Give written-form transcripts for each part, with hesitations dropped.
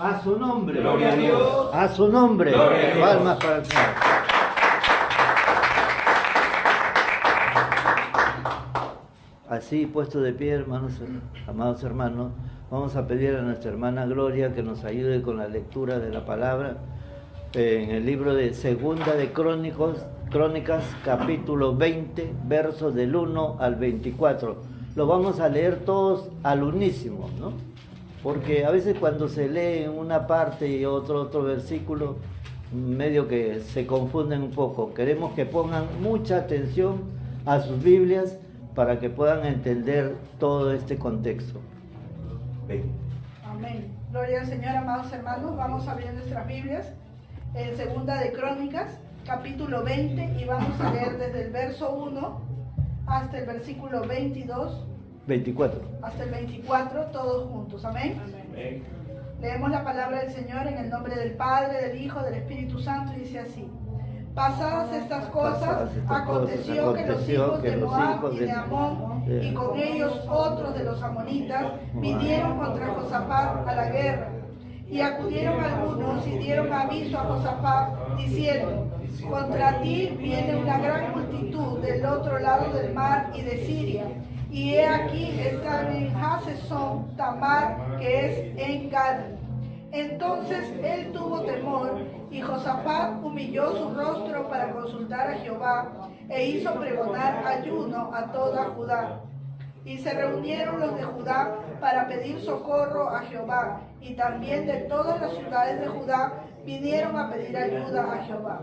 A su nombre. Gloria a Dios. A su nombre. Gloria a Dios. Palmas para el Señor. Así, puesto de pie, hermanos, amados hermanos, vamos a pedir a nuestra hermana Gloria que nos ayude con la lectura de la palabra en el libro de Segunda de Crónicas, capítulo 20, versos del 1 al 24. Lo vamos a leer todos al unísono, ¿no? Porque a veces cuando se lee en una parte y otro versículo, medio que se confunden un poco. Queremos que pongan mucha atención a sus Biblias para que puedan entender todo este contexto. Amén. Gloria al Señor, amados hermanos. Vamos a abrir nuestras Biblias en Segunda de Crónicas, capítulo 20, y vamos a leer desde el verso 1 hasta el versículo 24. Hasta el 24, todos juntos. Amén. Amén. Leemos la palabra del Señor en el nombre del Padre, del Hijo, del Espíritu Santo, y dice así. Pasadas estas cosas, aconteció que los hijos de Moab y de Amón, y con ellos otros de los amonitas, vinieron contra Josafat a la guerra. Y acudieron algunos y dieron aviso a Josafat, diciendo, contra ti viene una gran multitud del otro lado del mar y de Siria. Y he aquí están en Hasesón Tamar, que es en Gadi. Entonces él tuvo temor, y Josafat humilló su rostro para consultar a Jehová, e hizo pregonar ayuno a toda Judá. Y se reunieron los de Judá para pedir socorro a Jehová, y también de todas las ciudades de Judá vinieron a pedir ayuda a Jehová.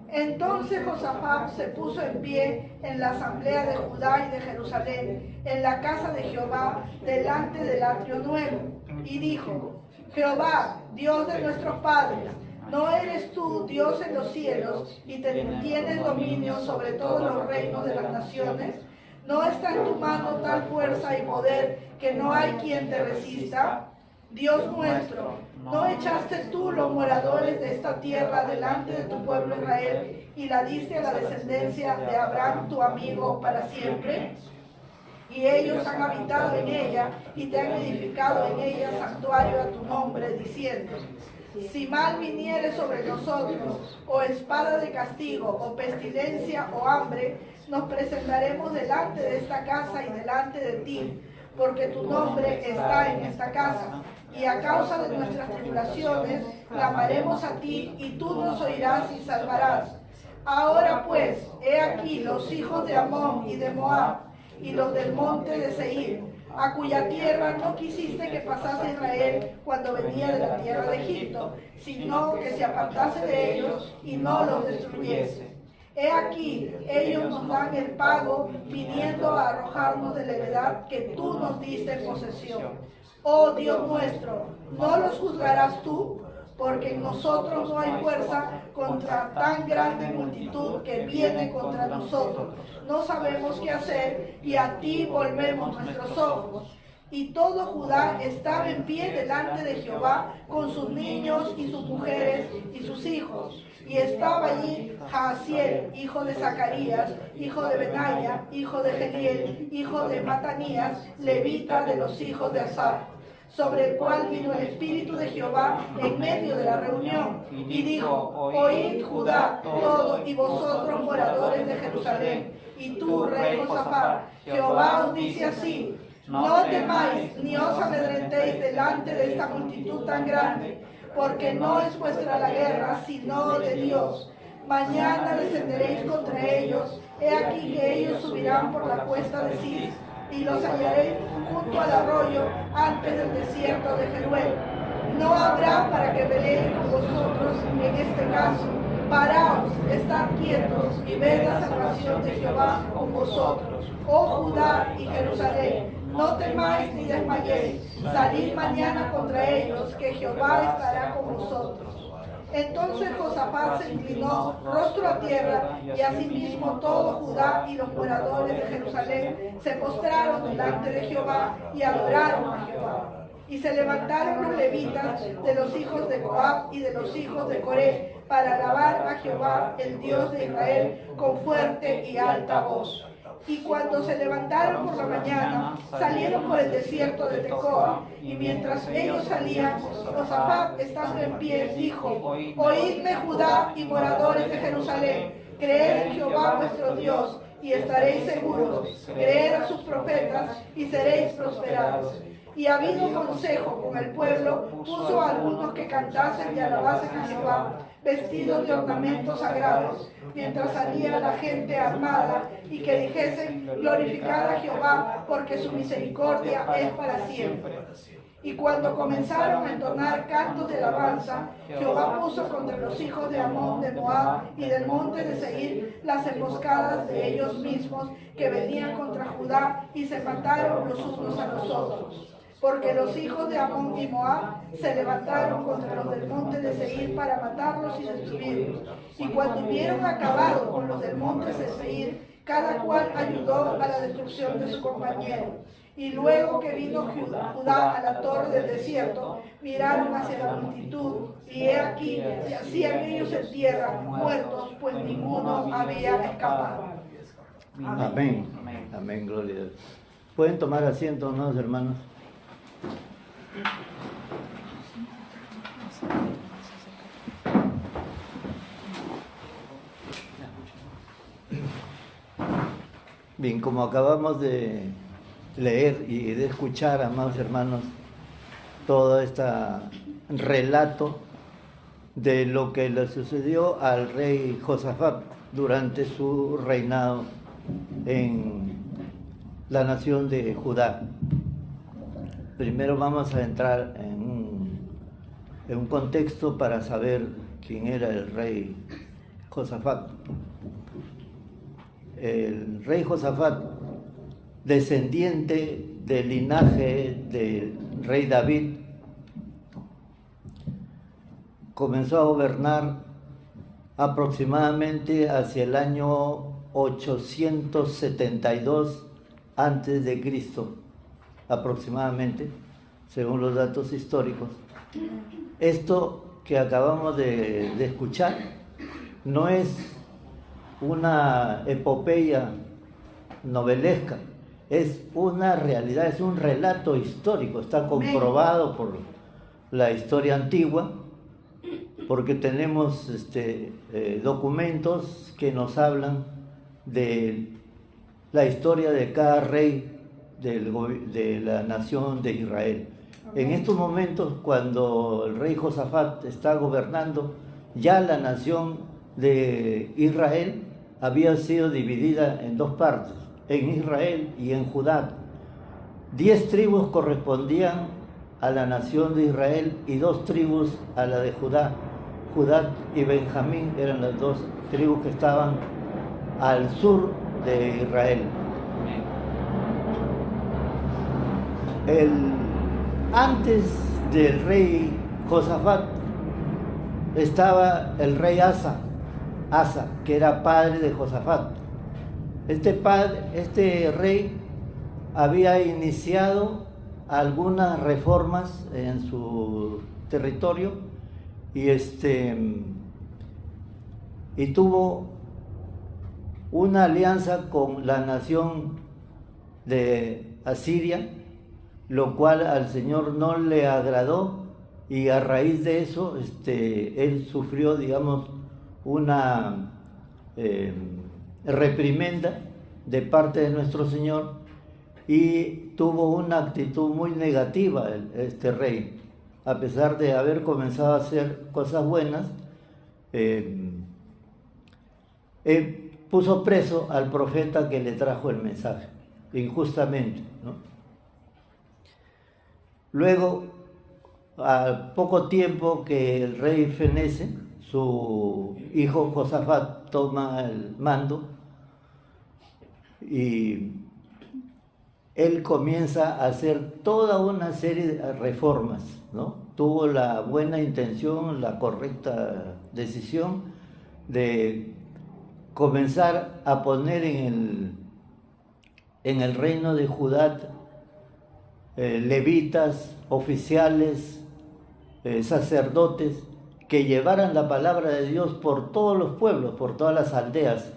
Entonces Josafat se puso en pie en la asamblea de Judá y de Jerusalén, en la casa de Jehová, delante del atrio nuevo, y dijo, Jehová, Dios de nuestros padres, ¿no eres tú Dios en los cielos y tienes dominio sobre todos los reinos de las naciones? ¿No está en tu mano tal fuerza y poder que no hay quien te resista? Dios nuestro, ¿no echaste tú los moradores de esta tierra delante de tu pueblo Israel y la diste a la descendencia de Abraham tu amigo para siempre? Y ellos han habitado en ella y te han edificado en ella santuario a tu nombre, diciendo, si mal viniere sobre nosotros, o espada de castigo, o pestilencia, o hambre, nos presentaremos delante de esta casa y delante de ti, porque tu nombre está en esta casa. Y a causa de nuestras tribulaciones, clamaremos a ti, y tú nos oirás y salvarás. Ahora pues, he aquí los hijos de Amón y de Moab, y los del monte de Seir, a cuya tierra no quisiste que pasase Israel cuando venía de la tierra de Egipto, sino que se apartase de ellos y no los destruyese. He aquí, ellos nos dan el pago, viniendo a arrojarnos de la heredad que tú nos diste en posesión. Oh Dios nuestro, ¿no los juzgarás tú? Porque en nosotros no hay fuerza contra tan grande multitud que viene contra nosotros. No sabemos qué hacer, y a ti volvemos nuestros ojos. Y todo Judá estaba en pie delante de Jehová, con sus niños y sus mujeres y sus hijos. Y estaba allí Jaasiel, hijo de Zacarías, hijo de Benaya, hijo de Gediel, hijo de Matanías, levita de los hijos de Asaf, sobre el cual vino el Espíritu de Jehová en medio de la reunión, y dijo, oíd Judá todo, y vosotros moradores de Jerusalén, y tú, rey Josafat, Jehová os dice así, no temáis ni os amedrentéis delante de esta multitud tan grande, porque no es vuestra la guerra, sino de Dios. Mañana descenderéis contra ellos, he aquí que ellos subirán por la cuesta de Cis, y los hallaré junto al arroyo antes del desierto de Jeruel. No habrá para que peleéis con vosotros en este caso. Paraos, estad quietos y ved la salvación de Jehová con vosotros. Oh Judá y Jerusalén, no temáis ni desmayéis. Salid mañana contra ellos, que Jehová estará con vosotros. Entonces Josafat se inclinó rostro a tierra, y asimismo todo Judá y los moradores de Jerusalén se postraron delante de Jehová y adoraron a Jehová. Y se levantaron los levitas de los hijos de Coab y de los hijos de Coré para alabar a Jehová, el Dios de Israel, con fuerte y alta voz. Y cuando se levantaron por la mañana, salieron por el desierto de Tecoa, y mientras ellos salían, Josafat, estando en pie, dijo: Oídme, Judá y moradores de Jerusalén, creed en Jehová vuestro Dios, y estaréis seguros, creed a sus profetas, y seréis prosperados. Y habido consejo con el pueblo, puso a algunos que cantasen y alabasen a Jehová, vestidos de ornamentos sagrados, mientras salía la gente armada, y que dijesen: glorificad a Jehová, porque su misericordia es para siempre. Y cuando comenzaron a entonar cantos de alabanza, Jehová puso contra los hijos de Amón, de Moab y del monte de Seir las emboscadas de ellos mismos, que venían contra Judá, y se mataron los unos a los otros. Porque los hijos de Amón y Moab se levantaron contra los del monte de Seir para matarlos y destruirlos. Y cuando hubieron acabado con los del monte de Seir, cada cual ayudó a la destrucción de su compañero. Y luego que vino Judá a la torre del desierto, miraron hacia la multitud, y he aquí, yacían ellos en tierra, muertos, pues ninguno había escapado. Amén. Amén, gloria a Dios. ¿Pueden tomar asiento, no, hermanos? Bien, como acabamos de leer y de escuchar, amados hermanos, todo este relato de lo que le sucedió al rey Josafat durante su reinado en la nación de Judá. Primero vamos a entrar en un contexto para saber quién era el rey Josafat. El rey Josafat, descendiente del linaje del rey David, comenzó a gobernar aproximadamente hacia el año 872 antes de Cristo, aproximadamente, según los datos históricos. Esto que acabamos de escuchar no es una epopeya novelesca, es una realidad, es un relato histórico, está comprobado por la historia antigua, porque tenemos documentos que nos hablan de la historia de cada rey de la nación de Israel. En estos momentos, cuando el rey Josafat está gobernando, ya la nación de Israel había sido dividida en dos partes, en Israel y en Judá. 10 tribus correspondían a la nación de Israel y 2 tribus a la de Judá. Judá y Benjamín eran las 2 tribus que estaban al sur de Israel. Antes del rey Josafat estaba el rey Asa, que era padre de Josafat. Este rey había iniciado algunas reformas en su territorio y tuvo una alianza con la nación de Asiria, lo cual al Señor no le agradó, y a raíz de eso él sufrió, digamos, una reprimenda de parte de nuestro Señor, y tuvo una actitud muy negativa este rey. A pesar de haber comenzado a hacer cosas buenas, puso preso al profeta que le trajo el mensaje, injustamente, ¿no? Luego, a poco tiempo que el rey fenece, su hijo Josafat toma el mando y él comienza a hacer toda una serie de reformas, ¿no? Tuvo la buena intención, la correcta decisión de comenzar a poner en el reino de Judá levitas, oficiales, sacerdotes, que llevaran la palabra de Dios por todos los pueblos, por todas las aldeas.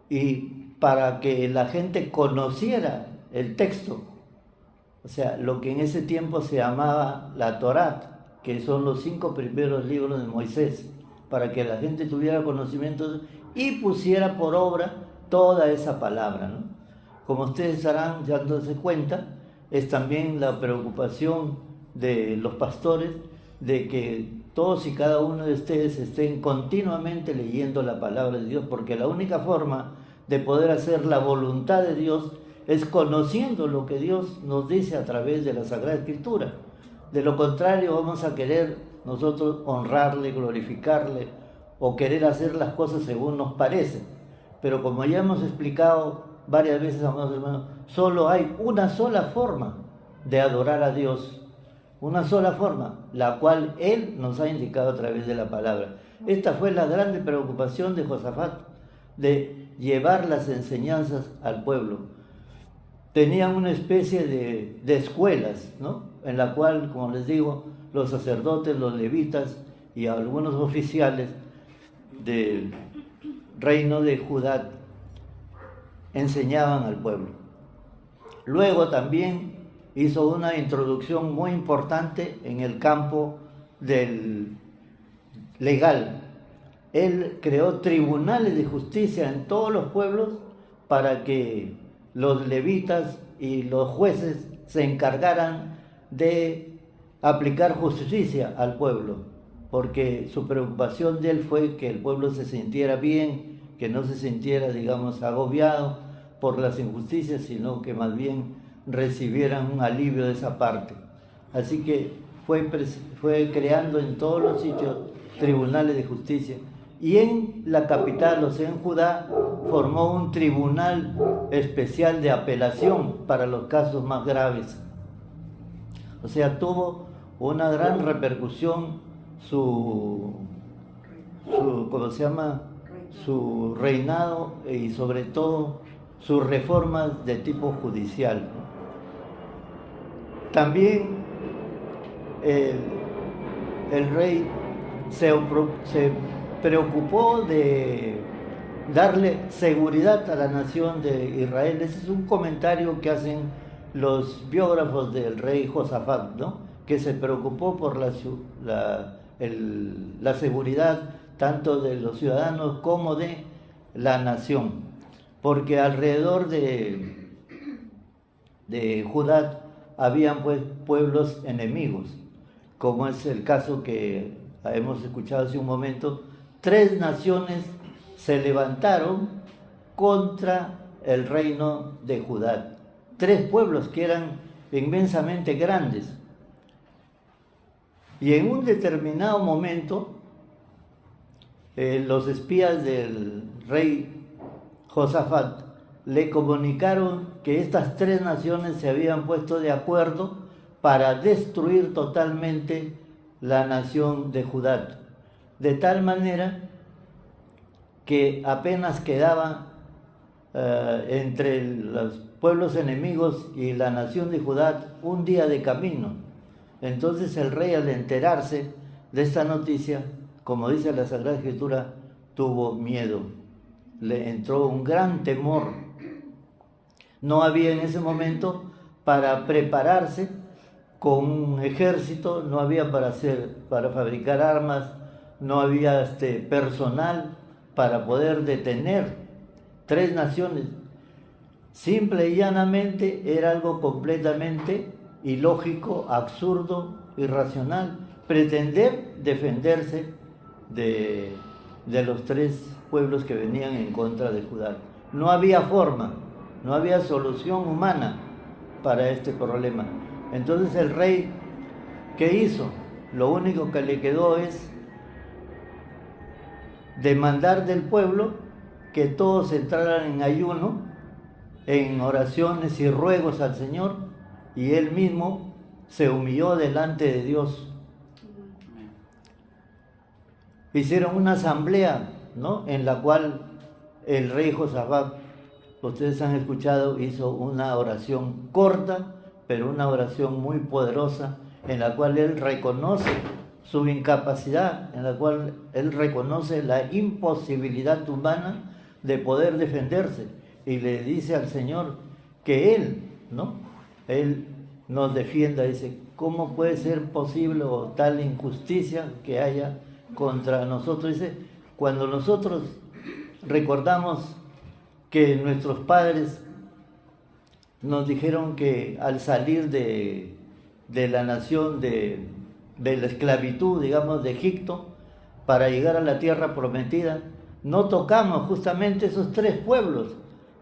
Y para que la gente conociera el texto. O sea, lo que en ese tiempo se llamaba la Torá, que son los 5 primeros libros de Moisés, para que la gente tuviera conocimientos y pusiera por obra toda esa palabra, ¿no? Como ustedes estarán dándose cuenta, es también la preocupación de los pastores de que todos y cada uno de ustedes estén continuamente leyendo la palabra de Dios, porque la única forma de poder hacer la voluntad de Dios es conociendo lo que Dios nos dice a través de la Sagrada Escritura. De lo contrario, vamos a querer nosotros honrarle, glorificarle o querer hacer las cosas según nos parece. Pero como ya hemos explicado varias veces, amados hermanos, solo hay una sola forma de adorar a Dios, una sola forma, la cual Él nos ha indicado a través de la palabra. Esta fue la grande preocupación de Josafat, de llevar las enseñanzas al pueblo. Tenían una especie de escuelas, ¿no? En la cual, como les digo, los sacerdotes, los levitas y algunos oficiales del reino de Judá enseñaban al pueblo. Luego también hizo una introducción muy importante en el campo del legal. Él creó tribunales de justicia en todos los pueblos para que los levitas y los jueces se encargaran de aplicar justicia al pueblo, porque su preocupación de él fue que el pueblo se sintiera bien, que no se sintiera, digamos, agobiado por las injusticias, sino que más bien recibieran un alivio de esa parte. Así que fue creando en todos los sitios tribunales de justicia. Y en la capital, o sea, en Judá, formó un tribunal especial de apelación para los casos más graves. O sea, tuvo una gran repercusión su reinado y sobre todo sus reformas de tipo judicial. También el rey se preocupó de darle seguridad a la nación de Israel. Ese es un comentario que hacen los biógrafos del rey Josafat, ¿no? Que se preocupó por la seguridad tanto de los ciudadanos como de la nación, porque alrededor de Judá habían pues pueblos enemigos, como es el caso que hemos escuchado hace un momento. 3 naciones se levantaron contra el reino de Judá. 3 pueblos que eran inmensamente grandes. Y en un determinado momento, los espías del rey Josafat le comunicaron que estas 3 naciones se habían puesto de acuerdo para destruir totalmente la nación de Judá. De tal manera que apenas quedaba entre los pueblos enemigos y la nación de Judá un día de camino. Entonces el rey, al enterarse de esta noticia, como dice la Sagrada Escritura, tuvo miedo, le entró un gran temor. No había en ese momento para prepararse con un ejército, no había para fabricar armas, no había personal para poder detener 3 naciones. Simple y llanamente era algo completamente ilógico, absurdo, irracional, pretender defenderse de los 3 pueblos que venían en contra de Judá. No había forma, no había solución humana para este problema. Entonces el rey, ¿qué hizo? Lo único que le quedó es demandar del pueblo que todos entraran en ayuno, en oraciones y ruegos al Señor, y él mismo se humilló delante de Dios. Hicieron una asamblea, ¿no?, en la cual el rey Josafat, ustedes han escuchado, hizo una oración corta, pero una oración muy poderosa, en la cual él reconoce su incapacidad, en la cual él reconoce la imposibilidad humana de poder defenderse. y le dice al Señor que Él, ¿no? Él nos defienda. Dice, ¿cómo puede ser posible o tal injusticia que haya contra nosotros? Dice, cuando nosotros recordamos que nuestros padres nos dijeron que al salir de la nación de la esclavitud, digamos, de Egipto, para llegar a la tierra prometida, no tocamos justamente esos 3 pueblos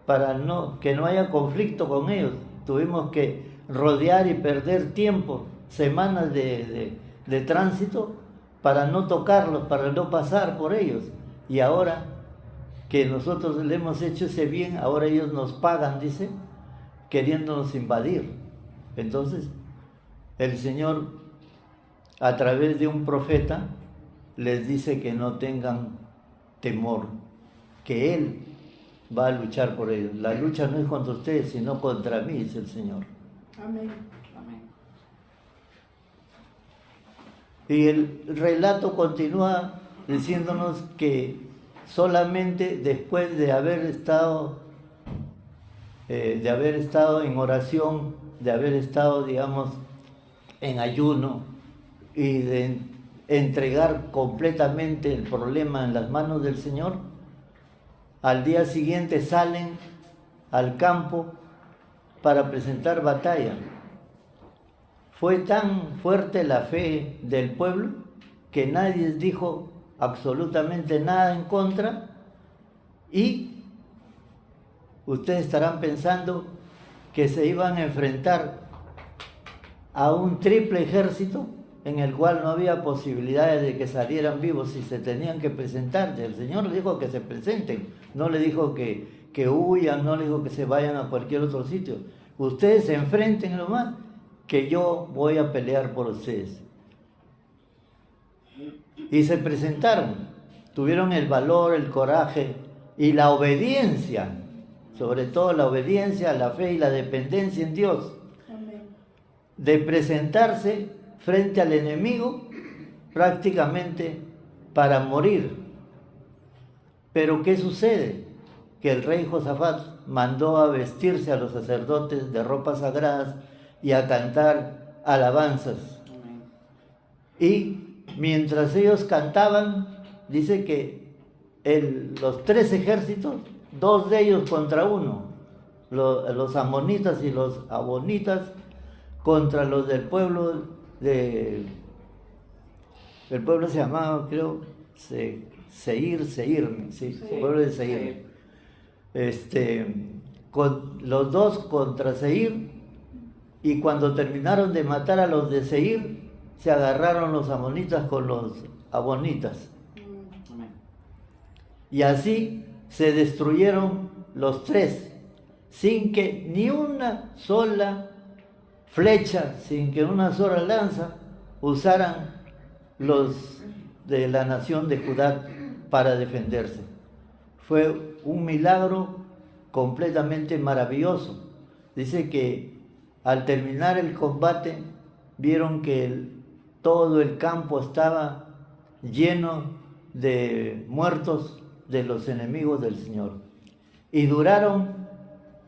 para que no haya conflicto con ellos. Tuvimos que rodear y perder tiempo, semanas de tránsito para no tocarlos, para no pasar por ellos. Y ahora que nosotros le hemos hecho ese bien, ahora ellos nos pagan, dice, queriéndonos invadir. Entonces, el Señor, a través de un profeta, les dice que no tengan temor, que Él va a luchar por ellos. La lucha no es contra ustedes, sino contra mí, dice el Señor. Amén. Amén. Y el relato continúa diciéndonos que solamente después de haber estado en oración, de haber estado, digamos, en ayuno y de entregar completamente el problema en las manos del Señor, al día siguiente salen al campo para presentar batalla. Fue tan fuerte la fe del pueblo que nadie dijo absolutamente nada en contra, y ustedes estarán pensando que se iban a enfrentar a un triple ejército en el cual no había posibilidades de que salieran vivos si se tenían que presentar. El Señor le dijo que se presenten, no le dijo que huyan, no le dijo que se vayan a cualquier otro sitio. Ustedes se enfrenten nomás, que yo voy a pelear por ustedes. Y se presentaron, tuvieron el valor, el coraje y la obediencia, sobre todo la obediencia, la fe y la dependencia en Dios, de presentarse frente al enemigo prácticamente para morir. Pero ¿qué sucede? Que el rey Josafat mandó a vestirse a los sacerdotes de ropas sagradas y a cantar alabanzas. Y mientras ellos cantaban, dice que los 3 ejércitos, 2 de ellos contra 1, los amonitas y los abonitas contra los del pueblo el pueblo se llamaba, creo, Seir, sí. Pueblo de Seir. Con los 2 contra Seir, y cuando terminaron de matar a los de Seir, se agarraron los amonitas con los abonitas. Y así se destruyeron los 3, sin que ni una sola flecha, sin que una sola lanza usaran los de la nación de Judá para defenderse. Fue un milagro completamente maravilloso. Dice que al terminar el combate vieron que todo el campo estaba lleno de muertos de los enemigos del Señor. Y duraron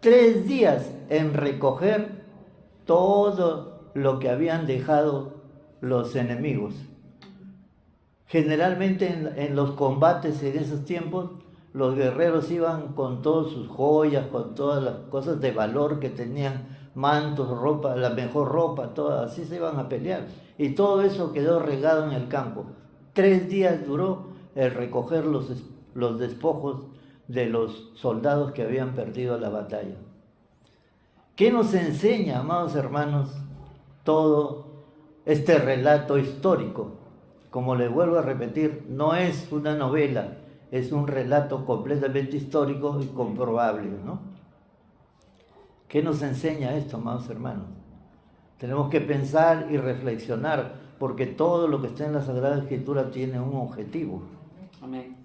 3 días en recoger todo lo que habían dejado los enemigos. Generalmente en los combates en esos tiempos, los guerreros iban con todas sus joyas, con todas las cosas de valor que tenían, mantos, ropa, la mejor ropa, todas, así se iban a pelear. Y todo eso quedó regado en el campo. 3 días duró el recoger los despojos de los soldados que habían perdido la batalla. ¿Qué nos enseña, amados hermanos, todo este relato histórico? Como les vuelvo a repetir, no es una novela, es un relato completamente histórico y comprobable, ¿no? ¿Qué nos enseña esto, amados hermanos? Tenemos que pensar y reflexionar, porque todo lo que está en la Sagrada Escritura tiene un objetivo. Amén.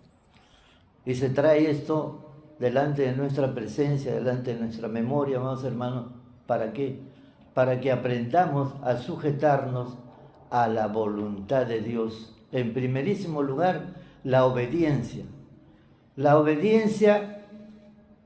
Y se trae esto delante de nuestra presencia, delante de nuestra memoria, amados hermanos. ¿Para qué? Para que aprendamos a sujetarnos a la voluntad de Dios. En primerísimo lugar, la obediencia. La obediencia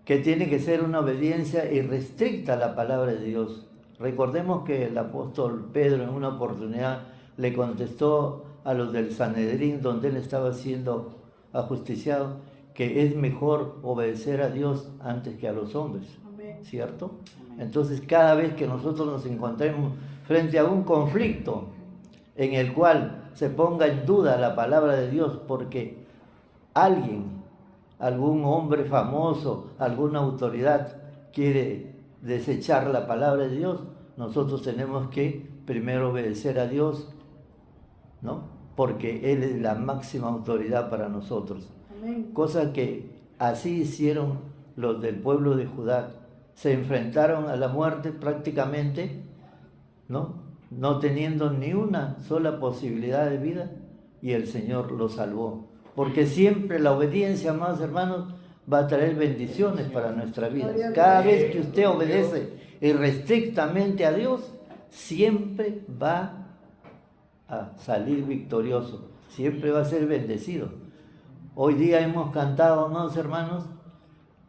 que tiene que ser una obediencia irrestricta a la palabra de Dios. Recordemos que el apóstol Pedro en una oportunidad le contestó a los del Sanedrín, donde él estaba siendo ajusticiado, que es mejor obedecer a Dios antes que a los hombres. Amén. ¿Cierto? Amén. Entonces, cada vez que nosotros nos encontremos frente a un conflicto en el cual se ponga en duda la palabra de Dios porque alguien, algún hombre famoso, alguna autoridad quiere desechar la palabra de Dios, nosotros tenemos que primero obedecer a Dios, ¿no? Porque Él es la máxima autoridad para nosotros. Amén. Cosa que así hicieron los del pueblo de Judá. Se enfrentaron a la muerte prácticamente, no teniendo ni una sola posibilidad de vida, y el Señor los salvó. Porque siempre la obediencia, amados hermanos, va a traer bendiciones para nuestra vida. Cada vez que usted obedece irrestrictamente a Dios, siempre va a salir victorioso, siempre va a ser bendecido. Hoy día hemos cantado, amados hermanos,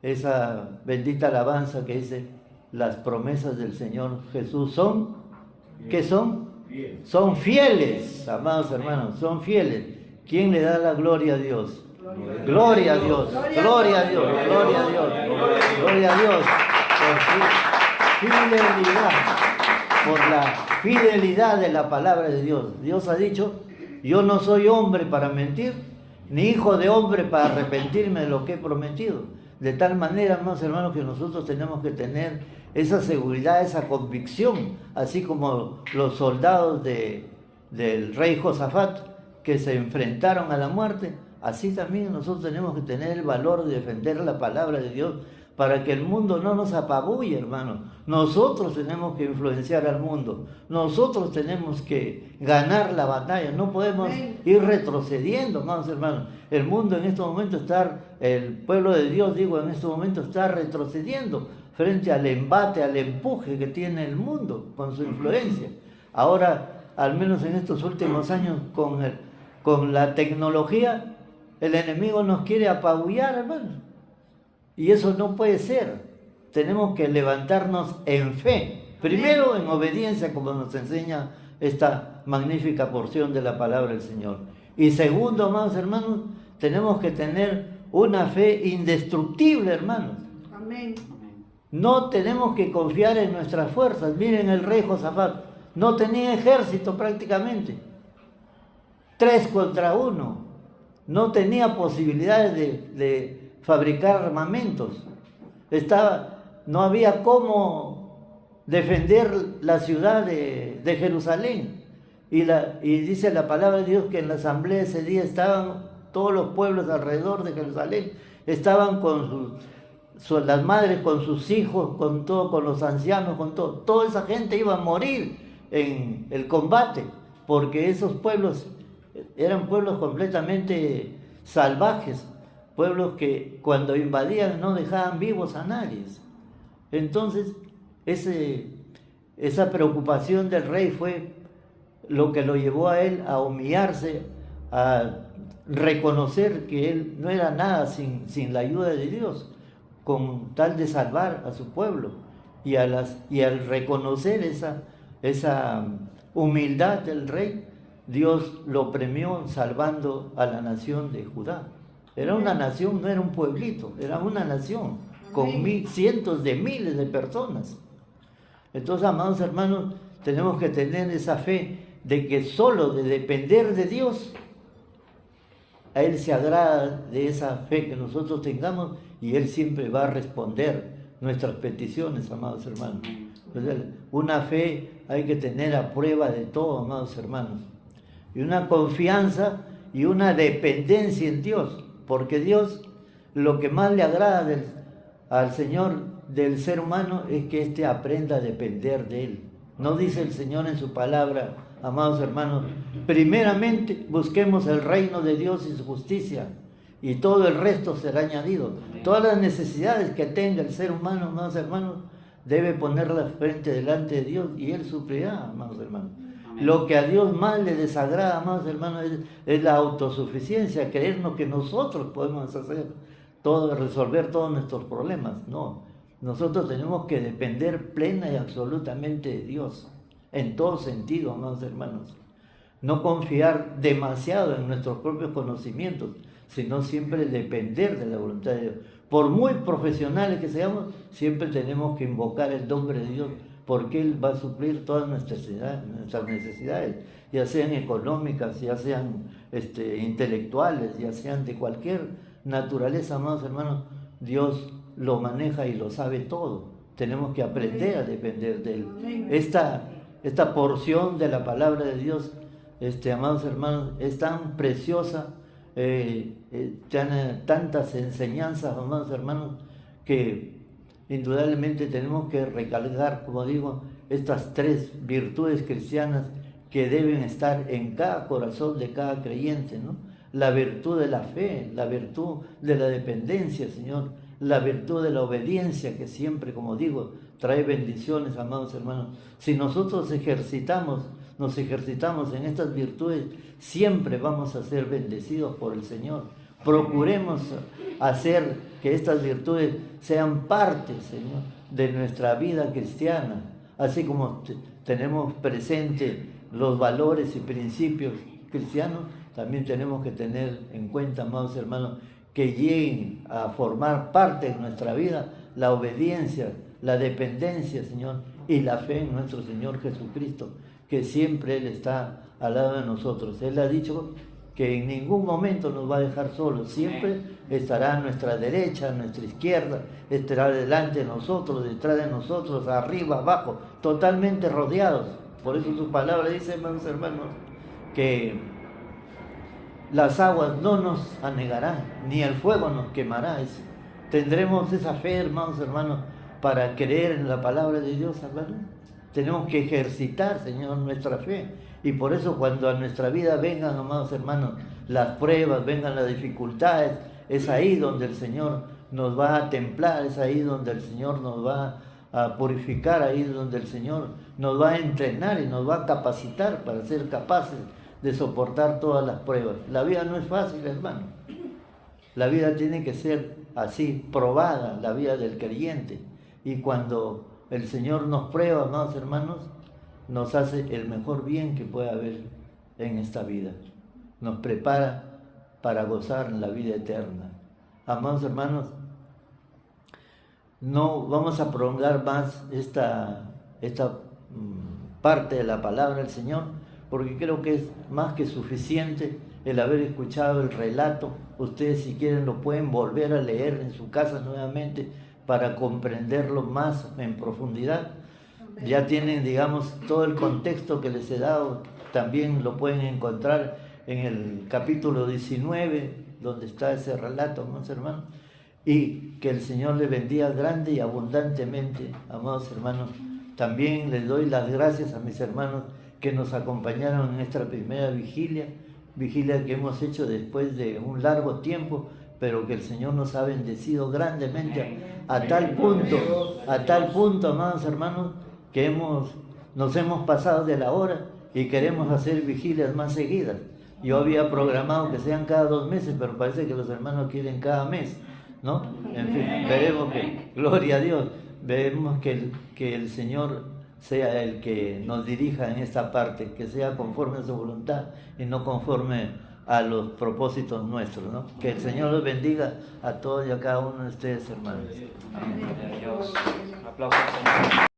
esa bendita alabanza que dice: las promesas del Señor Jesús son, ¿qué son? Son fieles, amados hermanos, son fieles. ¿Quién le da la gloria a Dios? Gloria a Dios, gloria a Dios, gloria a Dios, gloria a Dios por su fidelidad, por la fidelidad de la palabra de Dios. Dios ha dicho: yo no soy hombre para mentir, ni hijo de hombre para arrepentirme de lo que he prometido. De tal manera, hermanos, que nosotros tenemos que tener esa seguridad, esa convicción, así como los soldados del rey Josafat, que se enfrentaron a la muerte. Así también nosotros tenemos que tener el valor de defender la palabra de Dios para que el mundo no nos apabulle, hermano. Nosotros tenemos que influenciar al mundo. Nosotros tenemos que ganar la batalla. No podemos ir retrocediendo, hermanos. El mundo en este momento el pueblo de Dios, en este momento está retrocediendo frente al embate, al empuje que tiene el mundo con su influencia. Ahora, al menos en estos últimos años, con la tecnología, el enemigo nos quiere apabullar, hermano. Y eso no puede ser. Tenemos que levantarnos en fe. Primero en obediencia, como nos enseña esta magnífica porción de la palabra del Señor. Y segundo, amados hermanos, tenemos que tener una fe indestructible, hermanos. Amén. No tenemos que confiar en nuestras fuerzas. Miren el rey Josafat. No tenía ejército prácticamente. 3 contra 1. No tenía posibilidades de fabricar armamentos. No había cómo defender la ciudad de Jerusalén. Y dice la palabra de Dios que en la asamblea ese día estaban todos los pueblos alrededor de Jerusalén. Estaban con las madres, con sus hijos, con los ancianos, con todo. Toda esa gente iba a morir en el combate, porque esos pueblos eran pueblos completamente salvajes, pueblos que cuando invadían no dejaban vivos a nadie. Entonces, esa preocupación del rey fue lo que lo llevó a él a humillarse, a reconocer que él no era nada sin la ayuda de Dios, con tal de salvar a su pueblo. Y al reconocer esa humildad del rey, Dios lo premió salvando a la nación de Judá. Era una nación, no era un pueblito, era una nación con cientos de miles de personas. Entonces, amados hermanos, tenemos que tener esa fe de que solo de depender de Dios, a Él se agrada de esa fe que nosotros tengamos y Él siempre va a responder nuestras peticiones, amados hermanos. Entonces, una fe hay que tener a prueba de todo, amados hermanos. Y una confianza y una dependencia en Dios, porque Dios, lo que más le agrada al Señor del ser humano es que éste aprenda a depender de Él. ¿No dice el Señor en su palabra, amados hermanos? Primeramente busquemos el reino de Dios y su justicia, y todo el resto será añadido. Todas las necesidades que tenga el ser humano, amados hermanos, debe ponerlas frente delante de Dios y Él suplirá, amados hermanos. Lo que a Dios más le desagrada, amados hermanos, es la autosuficiencia, creernos que nosotros podemos hacer resolver todos nuestros problemas. No, nosotros tenemos que depender plena y absolutamente de Dios, en todo sentido, amados hermanos. No confiar demasiado en nuestros propios conocimientos, sino siempre depender de la voluntad de Dios. Por muy profesionales que seamos, siempre tenemos que invocar el nombre de Dios, porque Él va a suplir todas nuestras necesidades, ya sean económicas, ya sean intelectuales, ya sean de cualquier naturaleza, amados hermanos. Dios lo maneja y lo sabe todo. Tenemos que aprender a depender de Él. Esta porción de la palabra de Dios, amados hermanos, es tan preciosa, tiene tantas enseñanzas, amados hermanos, que indudablemente tenemos que recalcar, como digo, estas 3 virtudes cristianas que deben estar en cada corazón de cada creyente, ¿no? La virtud de la fe, la virtud de la dependencia, Señor, la virtud de la obediencia, que siempre, como digo, trae bendiciones, amados hermanos. Si nosotros nos ejercitamos en estas virtudes, siempre vamos a ser bendecidos por el Señor. Procuremos hacer que estas virtudes sean parte, Señor, de nuestra vida cristiana, así como tenemos presente los valores y principios cristianos. También tenemos que tener en cuenta, amados hermanos, que lleguen a formar parte de nuestra vida la obediencia, la dependencia, Señor, y la fe en nuestro Señor Jesucristo, que siempre Él está al lado de nosotros. Él ha dicho que en ningún momento nos va a dejar solos, siempre estará a nuestra derecha, a nuestra izquierda, estará delante de nosotros, detrás de nosotros, arriba, abajo, totalmente rodeados. Por eso su palabra dice, hermanos, que las aguas no nos anegarán, ni el fuego nos quemará. Tendremos esa fe, hermanos, para creer en la palabra de Dios, hermano. Tenemos que ejercitar, Señor, nuestra fe. Y por eso cuando a nuestra vida vengan, amados hermanos, las pruebas, vengan las dificultades, es ahí donde el Señor nos va a templar, es ahí donde el Señor nos va a purificar, ahí donde el Señor nos va a entrenar y nos va a capacitar para ser capaces de soportar todas las pruebas. La vida no es fácil, hermano. La vida tiene que ser así, probada, la vida del creyente. Y cuando el Señor nos prueba, amados hermanos, nos hace el mejor bien que pueda haber en esta vida. Nos prepara para gozar en la vida eterna. Amados hermanos, no vamos a prolongar más esta parte de la palabra del Señor, porque creo que es más que suficiente el haber escuchado el relato. Ustedes, si quieren, lo pueden volver a leer en su casa nuevamente para comprenderlo más en profundidad. Ya tienen, digamos, todo el contexto que les he dado. También lo pueden encontrar en el capítulo 19, donde está ese relato, amados hermanos. Y que el Señor les bendiga grande y abundantemente, amados hermanos. También les doy las gracias a mis hermanos que nos acompañaron en esta primera vigilia que hemos hecho después de un largo tiempo, pero que el Señor nos ha bendecido grandemente a tal punto, amados hermanos, que nos hemos pasado de la hora y queremos hacer vigilias más seguidas. Yo había programado que sean cada 2 meses, pero parece que los hermanos quieren cada mes, ¿no? En fin, veremos que, gloria a Dios, veremos que el Señor sea el que nos dirija en esta parte, que sea conforme a su voluntad y no conforme a los propósitos nuestros, ¿no? Que el Señor los bendiga a todos y a cada uno de ustedes, hermanos. Amén. Dios. Un aplauso al Señor.